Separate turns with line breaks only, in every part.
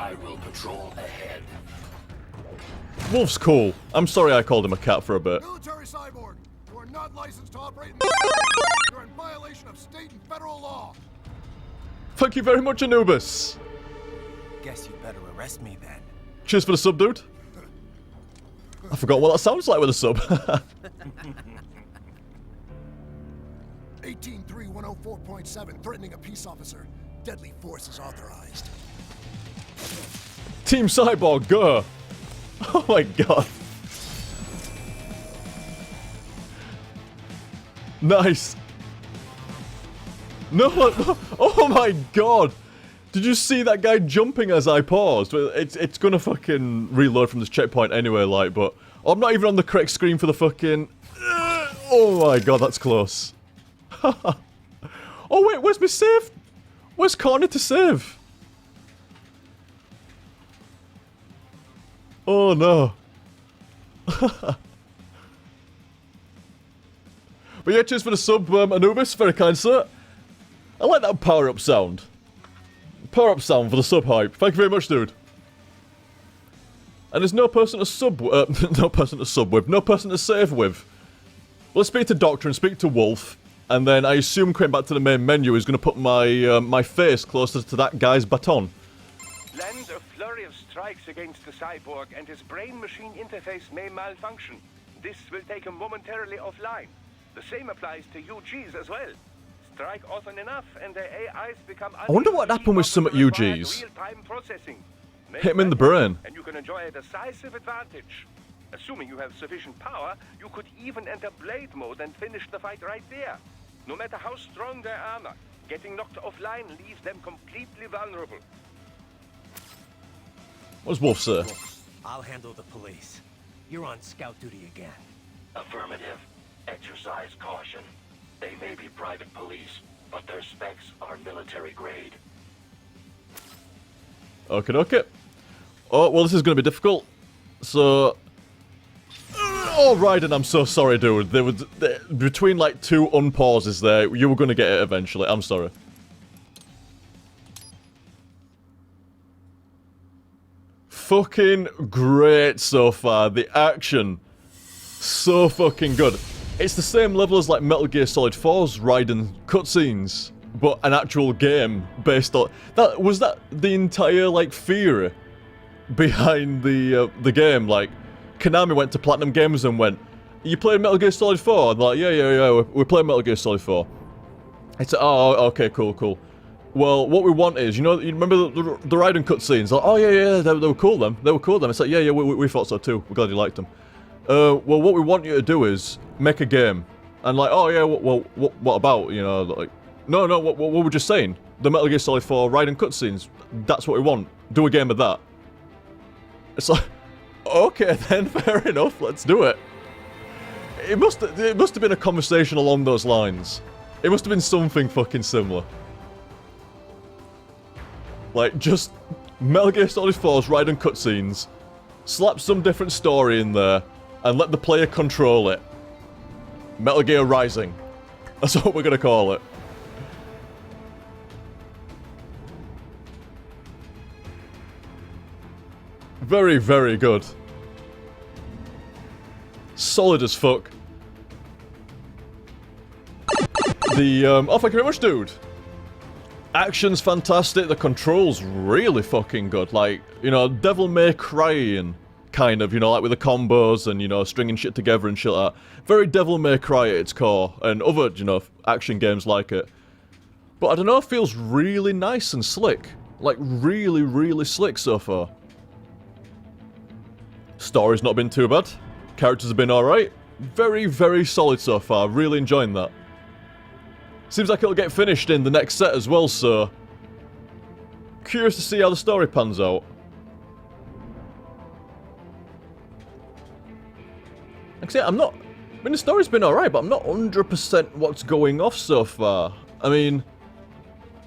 I will patrol ahead.
Wolf's cool. I'm sorry I called him a cat for a bit.
Military cyborg, you are not licensed to operate in You're in violation of state and federal law.
Thank you very much, Anubis.
Guess you better arrest me then.
Cheers for the sub, dude. I forgot what that sounds like with a sub.
183-104.7, threatening a peace officer. Deadly force is authorized.
Team Cyborg, go! Oh my god. Nice. No, oh my god. Did you see that guy jumping as I paused? It's gonna fucking reload from this checkpoint anyway, like, but I'm not even on the correct screen for the fucking... Oh my god, that's close. Oh wait, where's my save? Where's corner to save? Oh no. But yeah, cheers for the sub, Anubis, very kind sir. I like that power-up sound. Power-up sound for the sub hype. Thank you very much, dude. And there's no person to sub no person to sub with, no person to save with. Let's speak to Doctor and speak to Wolf, and then I assume coming back to the main menu is going to put my my face closer to that guy's baton.
Land a flurry of strikes against the cyborg, and his brain-machine interface may malfunction. This will take him momentarily offline. The same applies to UGs as well. Strike often enough, and their AIs become...
I wonder what happened with some UGs. Hit him in the brain.
And you can enjoy a decisive advantage. Assuming you have sufficient power, you could even enter blade mode and finish the fight right there. No matter how strong their armor, getting knocked offline leaves them completely vulnerable.
What's Wolf say?
I'll handle the police. You're on scout duty again.
Affirmative. Exercise caution. They may be private police, but their specs are military grade.
Okay, okay. Oh, well, this is going to be difficult. So... Oh, Raiden, I'm so sorry, dude. Between, like, two unpauses there, you were going to get it eventually. I'm sorry. Fucking great so far. The action, so fucking good. It's the same level as, like, Metal Gear Solid 4's Raiden cutscenes, but an actual game based on... Was that the entire, like, theory behind the game? Like, Konami went to Platinum Games and went, "You playing Metal Gear Solid 4? And they're like, yeah, we're playing Metal Gear Solid 4. It's like, oh, okay, cool. Well, what we want is, you remember the Raiden cutscenes? Like, oh, yeah, they were cool, them. It's like, yeah, we thought so too. We're glad you liked them. Well, what we want you to do is make a game. And like, oh, yeah, well, what about, like... No, what we're just saying. The Metal Gear Solid 4 Raiden cutscenes. That's what we want. Do a game of that. It's like, okay then, fair enough, let's do it. It must have been a conversation along those lines. It must have been something fucking similar. Like, just Metal Gear Solid 4's Raiden cutscenes, slap some different story in there, and let the player control it. Metal Gear Rising. That's what we're gonna call it. Very, very good. Solid as fuck. Oh, thank you very much, dude. Action's fantastic, the control's really fucking good. Like, Devil May Cry-ian, kind of, like with the combos and, stringing shit together and shit like that. Very Devil May Cry at its core, and other, action games like it. But I don't know, it feels really nice and slick. Like, really, really slick so far. Story's not been too bad. Characters have been alright. Very, very solid so far. Really enjoying that. Seems like it'll get finished in the next set as well, so... Curious to see how the story pans out. Like I say, the story's been alright, but I'm not 100% what's going off so far. I mean...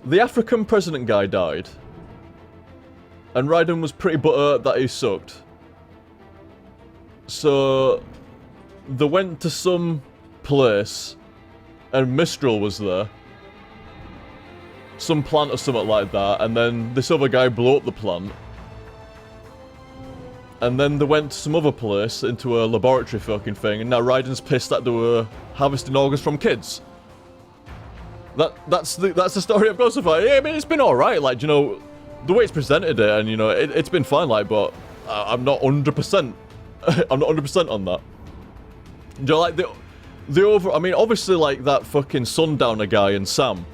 The African president guy died. And Raiden was pretty butthurt that he sucked. So... They went to some place... And Mistral was there. Some plant or something like that, and then this other guy blew up the plant. And then they went to some other place, into a laboratory fucking thing, and now Raiden's pissed that they were harvesting organs from kids. That's the story I've got so far. Yeah, I mean, it's been alright, like, you know, the way it's presented it, and, you know, it's been fine, like, but I'm not 100%, I'm not 100% on that. You know, like, I mean, obviously, like, that fucking Sundowner guy and Sam,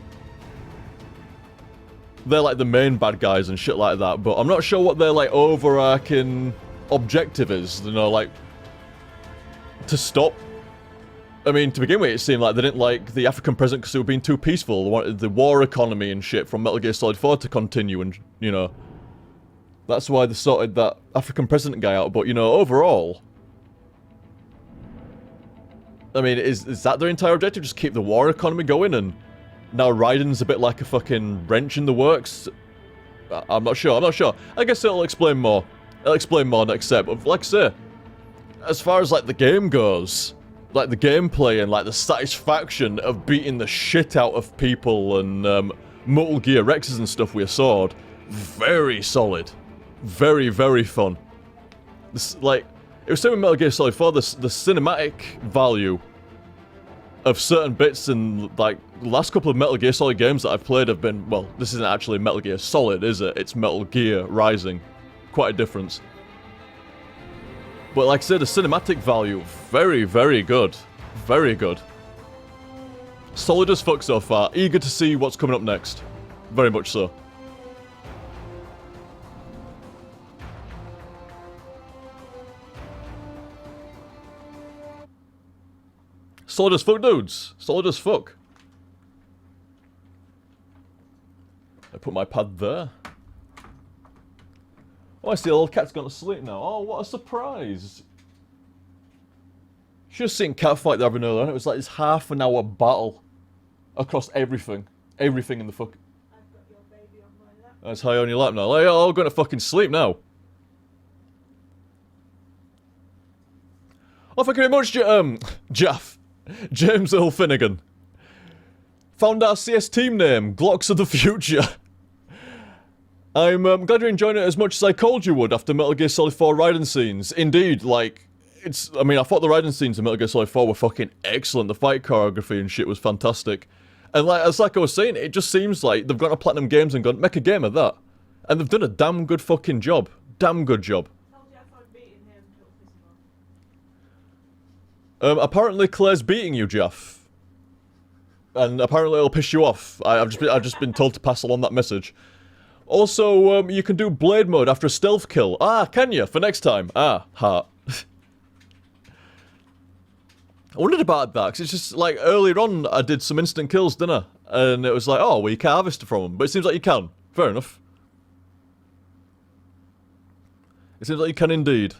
they're, like, the main bad guys and shit like that, but I'm not sure what their, like, overarching objective is, you know, like, to stop. I mean, to begin with, it seemed like they didn't like the African president because they were being too peaceful. They wanted the war economy and shit from Metal Gear Solid 4 to continue, and, you know, that's why they sorted that African president guy out. But, you know, overall, I mean, is that their entire objective? Just keep the war economy going, and now Raiden's a bit like a fucking wrench in the works? I'm not sure, I guess it'll explain more. It'll explain more next step. But like I say, as far as, like, the game goes, like, the gameplay and, like, the satisfaction of beating the shit out of people and, Metal Gear Rexes and stuff with a sword, very solid. Very, very fun. This, like, it was same with Metal Gear Solid 4, the cinematic value of certain bits in, like, the last couple of Metal Gear Solid games that I've played have been, well, this isn't actually Metal Gear Solid, is it? It's Metal Gear Rising. Quite a difference. But like I said, the cinematic value, very, very good. Very good. Solid as fuck so far. Eager to see what's coming up next. Very much so. Solid as fuck, dudes. Solid as fuck. I put my pad there. Oh, I see, the little cat's gone to sleep now. Oh, what a surprise. Should have seen Catfight the other earlier on. It was like this half-an-hour battle across everything. Everything in the fuck.
I've got your baby on my lap.
That's high on your lap now. Like, you're all going to fucking sleep now. Oh, thank you very much, Jaff. James Earl Finnegan. Found our CS team name, Glocks of the Future. I'm glad you're enjoying it as much as I called you would after Metal Gear Solid 4 Raiden scenes. Indeed, like, it's, I mean, I thought the Raiden scenes in Metal Gear Solid 4 were fucking excellent. The fight choreography and shit was fantastic. And like, as like I was saying, it just seems like they've gone to Platinum Games and gone, make a game of that. And they've done a damn good fucking job. Damn good job.
Tell Jeff I'm beating him, it'll piss him off.
Apparently Claire's beating you, Jeff. And apparently it'll piss you off. I've just been told to pass along that message. Also, you can do blade mode after a stealth kill. Ah, can you? For next time. Ah, heart. I wondered about that, because it's just, like, earlier on I did some instant kills, didn't I? And it was like, oh, well, you can't harvest from them. But it seems like you can. Fair enough. It seems like you can indeed.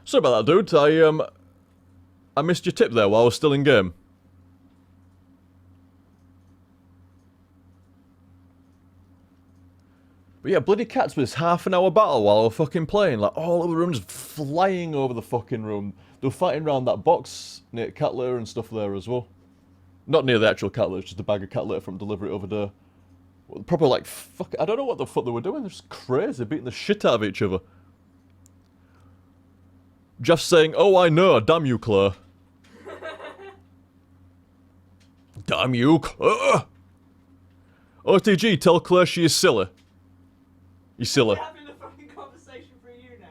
Sorry about that, dude. I missed your tip there while I was still in game. But yeah, bloody cats with this half-an-hour battle while I was fucking playing. Like, all over the room, just flying over the fucking room. They were fighting around that box near cat litter and stuff there as well. Not near the actual cat litter, just a bag of cat litter from delivery over there. Proper, like, fuck, I don't know what the fuck they were doing. They're just crazy, beating the shit out of each other. Jeff's saying, oh, I know, damn you, Claire. Damn you, Claire. OTG, tell Claire she is silly. You silly.
We're having a fucking conversation for you now.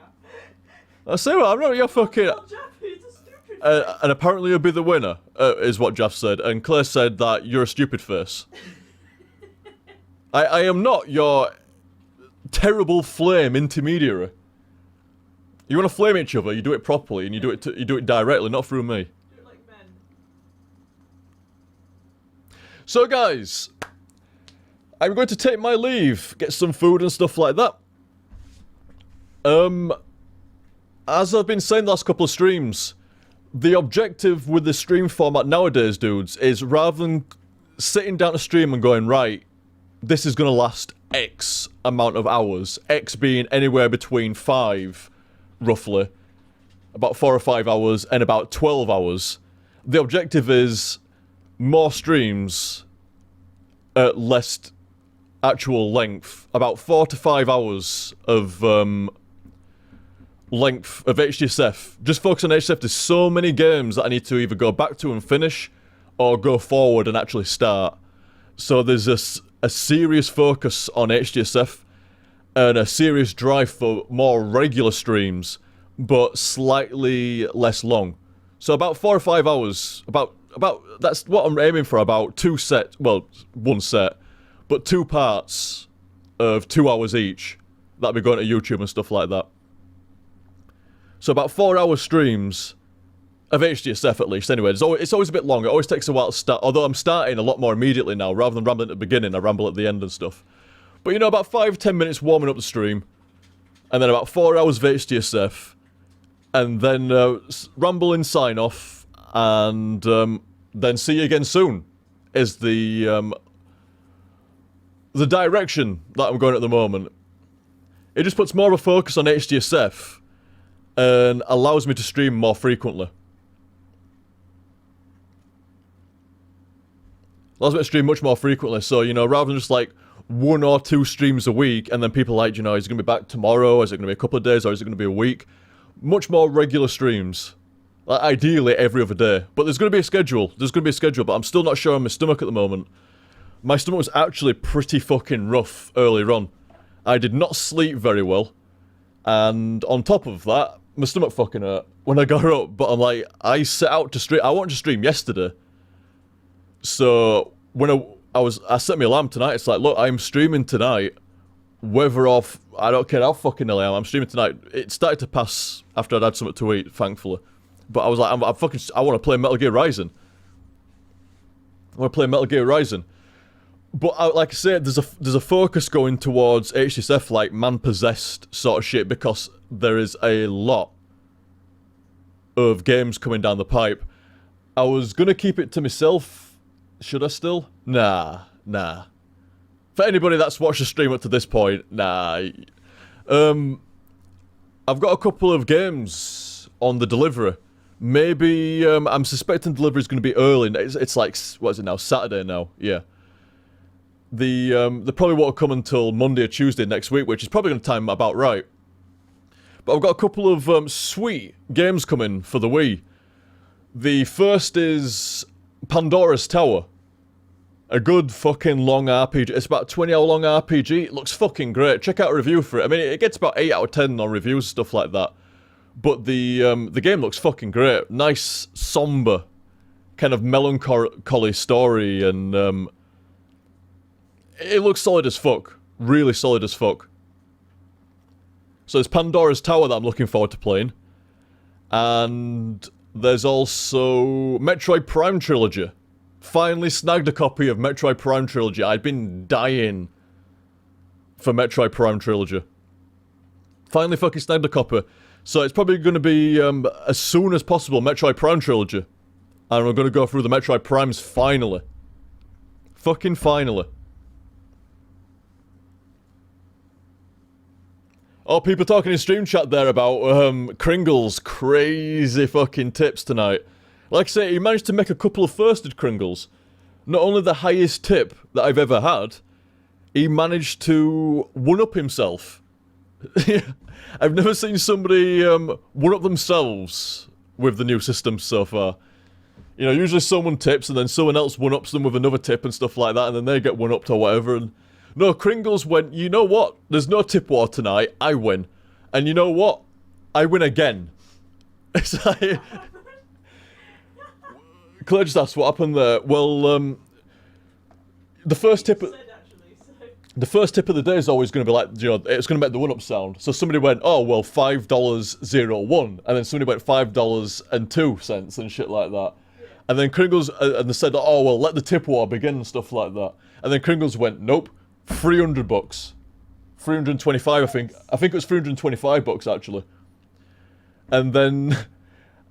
I say what, I'm not your fucking...
Oh, Jeff, he's a stupid face.
And apparently you'll be the winner, is what Jeff said. And Claire said that you're a stupid face. I am not your terrible flame intermediary. You want to flame each other, you do it properly, and you do it directly, not through me.
Do it like men.
So guys, I'm going to take my leave, get some food and stuff like that. As I've been saying the last couple of streams, the objective with the stream format nowadays, dudes, is rather than sitting down to stream and going, right, this is going to last X amount of hours, X being anywhere between 5, roughly, about 4 or 5 hours, and about 12 hours. The objective is more streams at less actual length, about 4 to 5 hours of length of HTSF. Just focus on HTSF. There's so many games that I need to either go back to and finish, or go forward and actually start. So there's a serious focus on HTSF, and a serious drive for more regular streams, but slightly less long. So about 4 or 5 hours, about that's what I'm aiming for, about 2 sets, well, 1 set, but 2 parts of 2 hours each. That'll be going to YouTube and stuff like that. So about 4-hour streams of HTSF at least. Anyway, it's always a bit long. It always takes a while to start, although I'm starting a lot more immediately now. Rather than rambling at the beginning, I ramble at the end and stuff. But you know, about 5-10 minutes warming up the stream, and then about 4 hours of HTSF, and then rambling sign off, and then see you again soon is the direction that I'm going at the moment. It just puts more of a focus on HTSF and allows me to stream more frequently. Allows me to stream much more frequently, so, you know, rather than just like 1 or 2 streams a week, and then people are like, you know, is it going to be back tomorrow, is it going to be a couple of days, or is it going to be a week? Much more regular streams. Like, ideally every other day. But there's going to be a schedule. But I'm still not sure on my stomach at the moment. My stomach was actually pretty fucking rough earlier on. I did not sleep very well. And on top of that, my stomach fucking hurt when I got up. But I'm like, I set out to stream. I wanted to stream yesterday. So when I set my alarm tonight, it's like, look, I'm streaming tonight. Whether off, I don't care how fucking ill I am, I'm streaming tonight. It started to pass after I'd had something to eat, thankfully. But I was like, I want to play Metal Gear Rising. But like I said, there's a focus going towards HTSF, like man-possessed sort of shit, because there is a lot of games coming down the pipe. I was gonna keep it to myself. Should I still? Nah. For anybody that's watched the stream up to this point, nah. I've got a couple of games on the delivery. Maybe, I'm suspecting delivery is going to be early. It's like, what is it now? Saturday now, yeah. They probably won't come until Monday or Tuesday next week, which is probably going to time about right. But I've got a couple of sweet games coming for the Wii. The first is Pandora's Tower. A good fucking long RPG. It's about a 20-hour long RPG. It looks fucking great. Check out a review for it. I mean, it gets about 8 out of 10 on reviews and stuff like that. But the game looks fucking great. Nice, somber, kind of melancholy story, and it looks solid as fuck. Really solid as fuck. So there's Pandora's Tower that I'm looking forward to playing. And there's also Metroid Prime Trilogy. Finally snagged a copy of Metroid Prime Trilogy. I'd been dying for Metroid Prime Trilogy. Finally fucking snagged a copy. So it's probably going to be, as soon as possible, Metroid Prime Trilogy. And we're going to go through the Metroid Primes finally. Fucking finally. Oh, people talking in stream chat there about, Kringle's crazy fucking tips tonight. Like I say, he managed to make a couple of firsted Kringles. Not only the highest tip that I've ever had, he managed to one-up himself. I've never seen somebody one-up themselves with the new system so far. You know, usually someone tips and then someone else one-ups them with another tip and stuff like that, and then they get one-upped or whatever. And no, Kringles went, you know what? There's no tip war tonight. I win. And you know what? I win again. It's like... Claire just asked what happened there. Well, the first tip of the day is always going to be like, you know, it's going to make the one-up sound. So somebody went, oh, well, $5.01, and then somebody went $5.02 and shit like that. Yeah. And then Kringles, and they said, oh, well, let the tip war begin and stuff like that. And then Kringles went, nope, $300. 325, I think. I think it was $325 actually. And then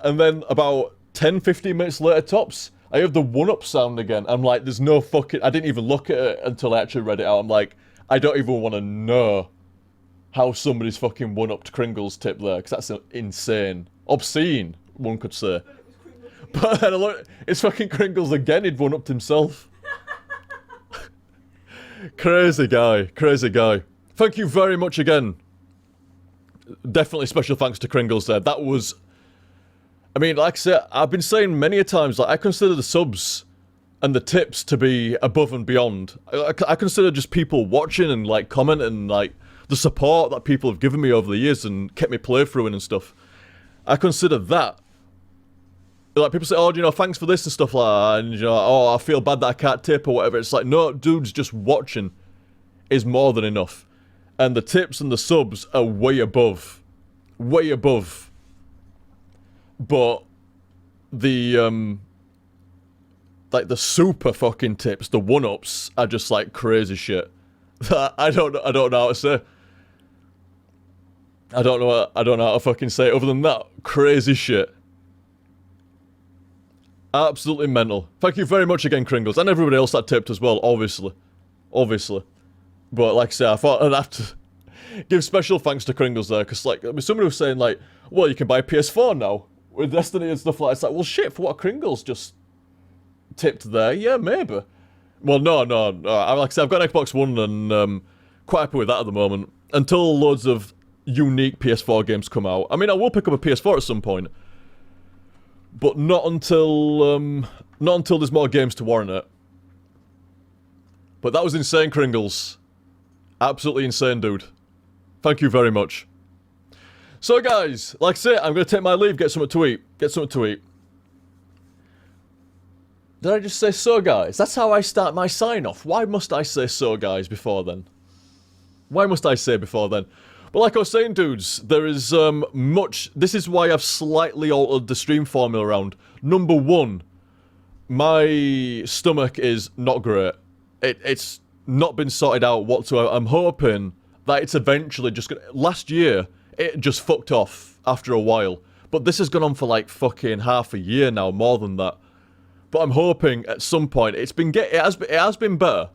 about 10-15 minutes later tops, I have the one-up sound again. I'm like, there's no fucking... I didn't even look at it until I actually read it out. I'm like, I don't even want to know how somebody's fucking one-upped Kringle's tip there, because that's insane. Obscene, one could say. But then I look, it's fucking Kringles again, he'd one-upped himself. Crazy guy, crazy guy. Thank you very much again. Definitely special thanks to Kringles there. That was... I mean, like I said, I've been saying many a times, like, I consider the subs and the tips to be above and beyond. I consider just people watching and, like, commenting and, like, the support that people have given me over the years and kept me playthroughing and stuff. I consider that. Like, people say, oh, you know, thanks for this and stuff like that, and, you know, oh, I feel bad that I can't tip or whatever. It's like, no, dudes, just watching is more than enough. And the tips and the subs are way above. Way above. But the, like, the super fucking tips, the one-ups, are just, like, crazy shit. I don't know how to say. I don't know how to fucking say it other than that. Crazy shit. Absolutely mental. Thank you very much again, Kringles, and everybody else that tipped as well, obviously. Obviously. But like I say, I thought I'd have to give special thanks to Kringles there, because like, I mean, somebody was saying like, well, you can buy a PS4 now, with Destiny and stuff like that. It's like, well shit, for what Kringles just tipped there, yeah, maybe. Well, no, like I said, I've got an Xbox One and quite happy with that at the moment. Until loads of unique PS4 games come out. I mean, I will pick up a PS4 at some point. But not until there's more games to warrant it. But that was insane, Kringles. Absolutely insane, dude. Thank you very much. So guys, like I say, I'm going to take my leave, get something to eat. Did I just say so, guys? That's how I start my sign-off. Why must I say so, guys, before then? Why must I say before then? But like I was saying, dudes, there is much... This is why I've slightly altered the stream formula around. Number one, my stomach is not great. It's not been sorted out whatsoever. I'm hoping that it's eventually just gonna... Last year, it just fucked off after a while. But this has gone on for like fucking half a year now, more than that. But I'm hoping at some point it has been better.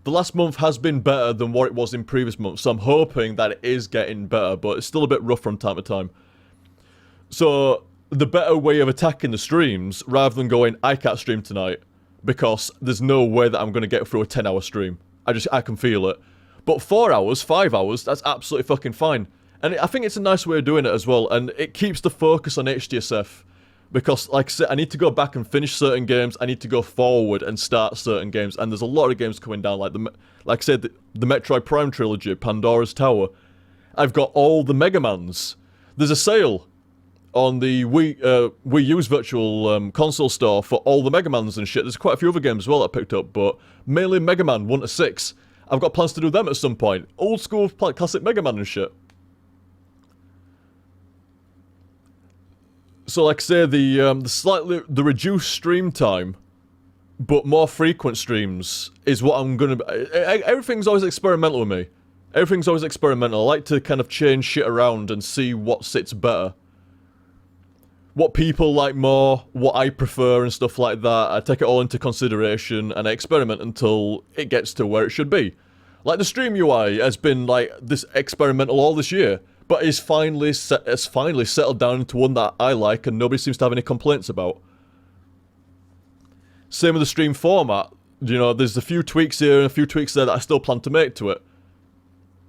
The last month has been better than what it was in previous months, so I'm hoping that it is getting better, but it's still a bit rough from time to time. So, the better way of attacking the streams, rather than going, I can't stream tonight, because there's no way that I'm going to get through a 10-hour stream. I can feel it. But 4 hours, 5 hours, that's absolutely fucking fine. And I think it's a nice way of doing it as well, and it keeps the focus on HTSF. Because, like I said, I need to go back and finish certain games, I need to go forward and start certain games, and there's a lot of games coming down, like I said, the Metroid Prime trilogy, Pandora's Tower. I've got all the Mega Mans. There's a sale on the Wii U's virtual console store for all the Mega Mans and shit. There's quite a few other games as well that I picked up, but mainly Mega Man 1 to 6. I've got plans to do them at some point. Old school classic Mega Man and shit. So, like I say, the reduced stream time, but more frequent streams is what I'm gonna... Everything's always experimental with me. Everything's always experimental. I like to kind of change shit around and see what sits better. What people like more, what I prefer and stuff like that. I take it all into consideration and I experiment until it gets to where it should be. Like the stream UI has been like this experimental all this year. But it's finally settled down into one that I like and nobody seems to have any complaints about. Same with the stream format. You know, there's a few tweaks here and a few tweaks there that I still plan to make to it.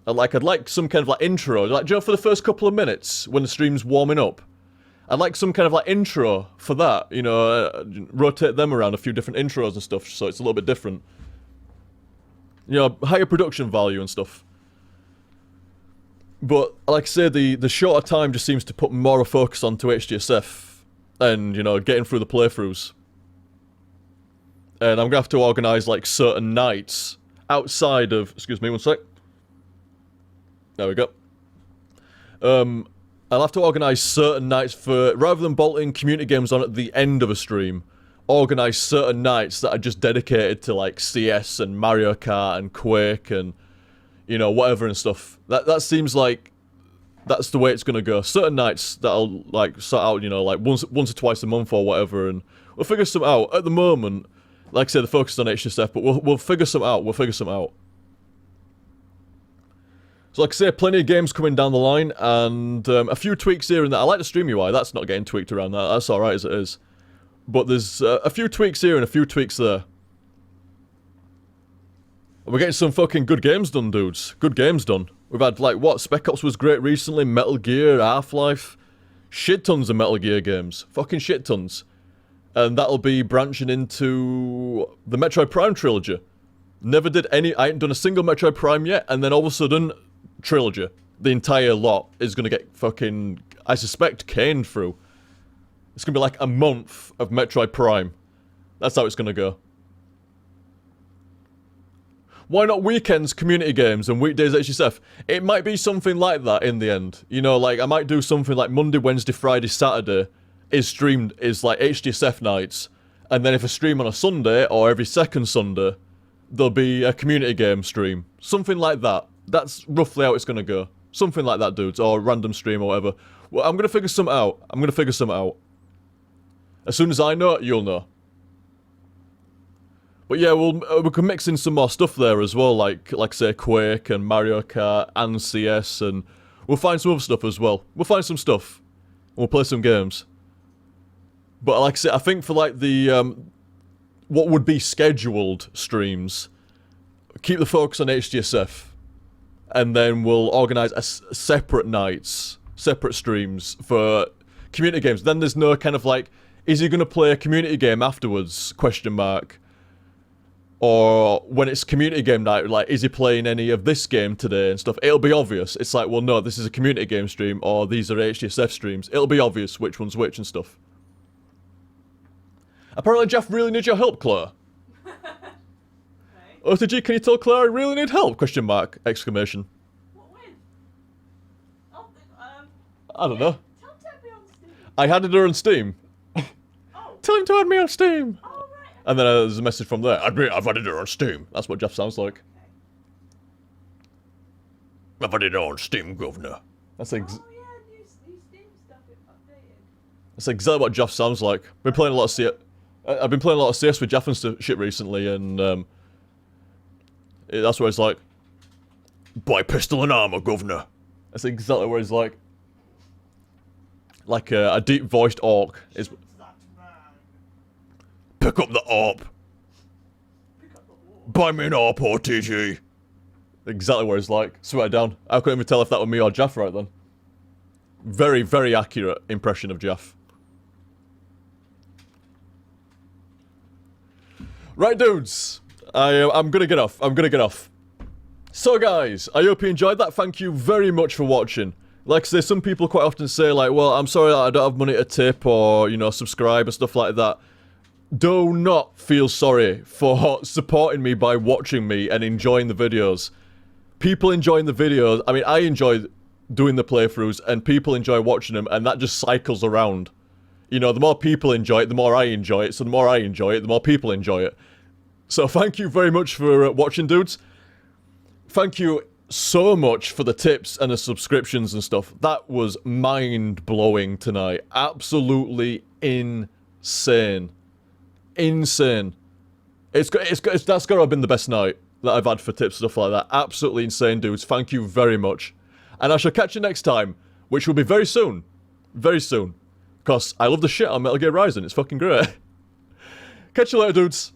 And like, I'd like some kind of like intro. Like, you know, for the first couple of minutes when the stream's warming up. I'd like some kind of like intro for that. You know, rotate them around, a few different intros and stuff so it's a little bit different. You know, higher production value and stuff. But, like I say, the shorter time just seems to put more of a focus onto HTSF and, you know, getting through the playthroughs. And I'm gonna have to organise, like, certain nights outside of... Excuse me, one sec. There we go. I'll have to organise certain nights for... Rather than bolting community games on at the end of a stream, organise certain nights that are just dedicated to, like, CS and Mario Kart and Quake and... You know, whatever and stuff. That seems like that's the way it's gonna go. Certain nights that I'll like sort out, you know, like once or twice a month or whatever, and we'll figure some out. At the moment, like I said, the focus is on HTSF, but we'll figure some out. So like I say, plenty of games coming down the line, and a few tweaks here and there. I like the stream UI. That's not getting tweaked around that. That's all right as it is. But there's a few tweaks here and a few tweaks there. we're getting some fucking good games done, dudes. Good games done. We've had, like, what? Spec Ops was great recently, Metal Gear, Half-Life. Shit tons of Metal Gear games. Fucking shit tons. And that'll be branching into the Metroid Prime trilogy. Never did any... I ain't done a single Metroid Prime yet, and then all of a sudden, trilogy. The entire lot is gonna get fucking, I suspect, caned through. It's gonna be like a month of Metroid Prime. That's how it's gonna go. Why not weekends community games and weekdays HTSF? It might be something like that in the end. You know, like, I might do something like Monday, Wednesday, Friday, Saturday is streamed, is like HTSF nights. And then if I stream on a Sunday, or every second Sunday, there'll be a community game stream. Something like that. That's roughly how it's gonna go. Something like that, dudes. Or a random stream or whatever. Well, I'm gonna figure something out. As soon as I know, you'll know. But yeah, we can mix in some more stuff there as well, like say Quake and Mario Kart and CS, and we'll find some other stuff as well. We'll find some stuff. We'll play some games. But like I said, I think for like the what would be scheduled streams, keep the focus on HTSF, and then we'll organise separate nights, separate streams for community games. Then there's no kind of like, is he going to play a community game afterwards? Question mark. Or when it's community game night, like, is he playing any of this game today and stuff? It'll be obvious. It's like, well, no, this is a community game stream, or these are HTSF streams. It'll be obvious which one's which and stuff. Apparently Jeff really needs your help, Claire.
Okay.
OTG, can you tell Claire I really need help? Question mark, exclamation.
What with? Oh,
I don't know.
tell him to add me on Steam.
I added her on Steam.
Oh.
Tell him to add me on Steam.
Oh, right.
And then there's a message from there. I've added her on Steam. That's what Jeff sounds like.
Okay.
I've added her on Steam, governor. That's
Oh, yeah, new Steam stuff updated.
That's exactly what Jeff sounds like. Been playing a lot of CS. I've been playing a lot of CS with Jeff and shit recently, and that's what it's like. Buy pistol and armor, governor. That's exactly what he's like. Like a deep-voiced orc is. Pick up the ARP. Buy me an ARP or TG. Exactly what it's like. Swear down. I couldn't even tell if that was me or Jeff right then. Very, very accurate impression of Jeff. Right, dudes. I'm gonna get off. So, guys, I hope you enjoyed that. Thank you very much for watching. Like I say, some people quite often say, like, well, I'm sorry that I don't have money to tip or, you know, subscribe and stuff like that. Do not feel sorry for supporting me by watching me and enjoying the videos. People enjoying the videos, I mean, I enjoy doing the playthroughs, and people enjoy watching them, and that just cycles around. You know, the more people enjoy it, the more I enjoy it, so the more I enjoy it, the more people enjoy it. So thank you very much for watching, dudes. Thank you so much for the tips and the subscriptions and stuff. That was mind-blowing tonight. Absolutely insane. Insane. That's gotta have been the best night that I've had for tips and stuff like that. Absolutely insane, dudes. Thank you very much. And I shall catch you next time, which will be very soon. Very soon. Because I love the shit on Metal Gear Rising. It's fucking great. Catch you later, dudes.